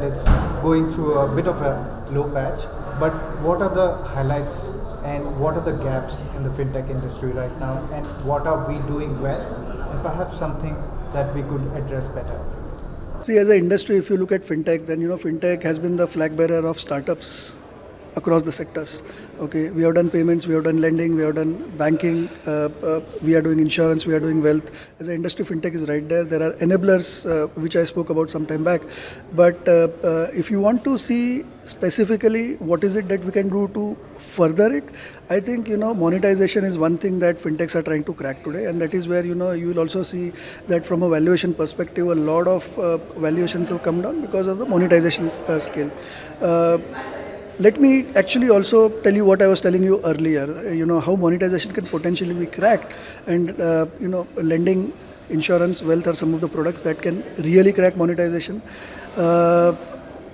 that it's going through a bit of a low patch. But what are the highlights and what are the gaps in the fintech industry right now, and what are we doing well, and perhaps something that we could address better? See, as an industry, if you look at fintech, then fintech has been the flag bearer of startups across the sectors. Okay, we have done payments, we have done lending, we have done banking, we are doing insurance, we are doing wealth. As an industry, fintech is right there. There are enablers, which I spoke about some time back. But if you want to see specifically what is it that we can do to further it, I think monetization is one thing that fintechs are trying to crack today, and that is where you will also see that from a valuation perspective, a lot of valuations have come down because of the monetization scale. Let me actually also tell you what I was telling you earlier, how monetization can potentially be cracked, and lending, insurance, wealth are some of the products that can really crack monetization.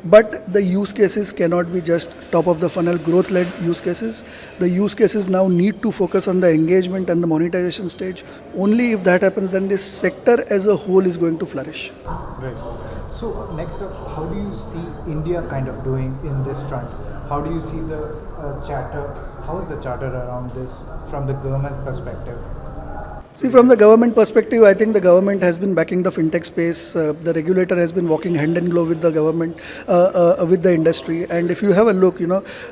But the use cases cannot be just top of the funnel growth-led use cases. The use cases now need to focus on the engagement and the monetization stage. Only if that happens, then this sector as a whole is going to flourish. Right. So next up, how do you see India kind of doing in this front? How do you see the chatter? How is the chatter around this from the government perspective? See, from the government perspective, I think the government has been backing the fintech space. The regulator has been walking hand in glove with the government, with the industry. And if you have a look,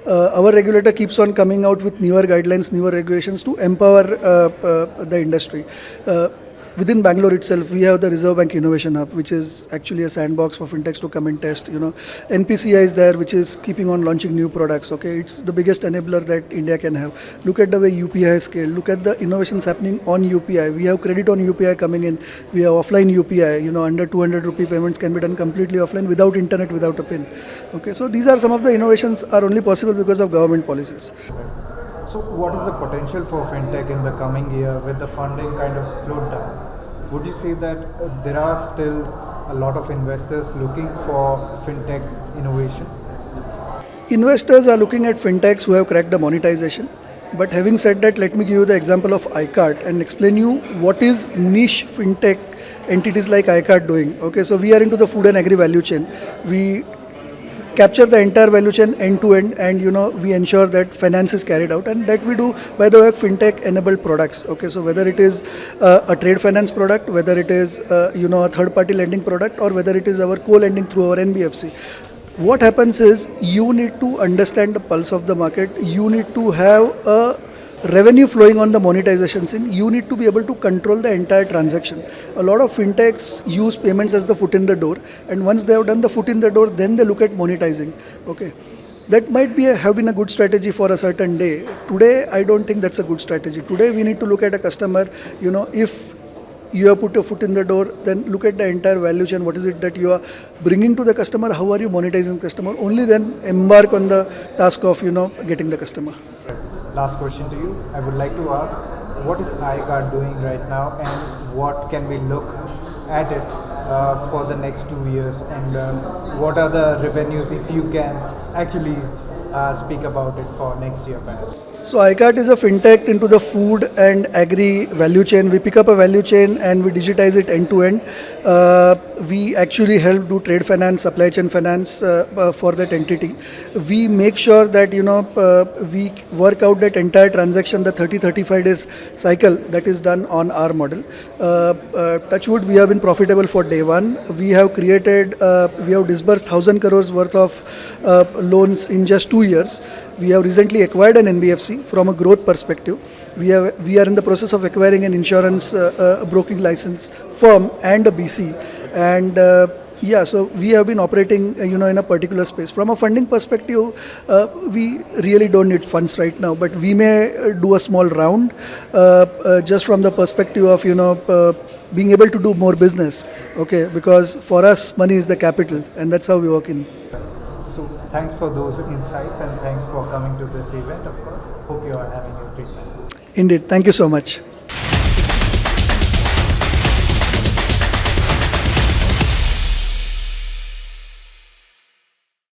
our regulator keeps on coming out with newer guidelines, newer regulations to empower the industry. Within Bangalore itself, we have the Reserve Bank Innovation Hub, which is actually a sandbox for fintechs to come and test. NPCI is there, which is keeping on launching new products. Okay, it's the biggest enabler that India can have. Look at the way UPI has scaled. Look at the innovations happening on UPI. We have credit on UPI coming in. We have offline UPI. Under 200 rupee payments can be done completely offline without internet, without a PIN. Okay, so these are some of the innovations are only possible because of government policies. So what is the potential for fintech in the coming year with the funding kind of slowed down? Would you say that there are still a lot of investors looking for fintech innovation? Investors are looking at fintechs who have cracked the monetization. But having said that, let me give you the example of Ayekart and explain you what is niche fintech entities like Ayekart doing. Okay, so we are into the food and agri value chain. We capture the entire value chain end to end, and we ensure that finance is carried out, and that we do by the way of fintech enabled products. Okay, so whether it is a trade finance product, whether it is a third party lending product, or whether it is our co-lending through our NBFC, what happens is you need to understand the pulse of the market. You need to have a revenue flowing on the monetization scene. You need to be able to control the entire transaction. A lot of fintechs use payments as the foot in the door, and once they have done the foot in the door, then they look at monetizing. Okay, that might have been a good strategy for a certain day. Today, I don't think that's a good strategy. Today, we need to look at a customer. If you have put your foot in the door, then look at the entire value chain. What is it that you are bringing to the customer? How are you monetizing the customer? Only then embark on the task of getting the customer. Last question to you. I would like to ask, what is Ayekart doing right now, and what can we look at it for the next 2 years, and what are the revenues, if you can actually speak about it for next year perhaps? So Ayekart is a fintech into the food and agri value chain. We pick up a value chain and we digitize it end to end. We actually help do trade finance, supply chain finance for that entity. We make sure that we work out that entire transaction, the 30-35 days cycle that is done on our model. Touchwood, we have been profitable for day one. We have disbursed 1,000 crores worth of loans in just 2 years. We have recently acquired an NBFC from a growth perspective. We are in the process of acquiring an insurance broking license firm and a BC. And so we have been operating in a particular space. From a funding perspective, we really don't need funds right now, but we may do a small round just from the perspective of being able to do more business. Okay, because for us money is the capital, and that's how we work in. So thanks for those insights, and thanks for coming to this event, of course. Hope you are having a great time. Indeed. Thank you so much.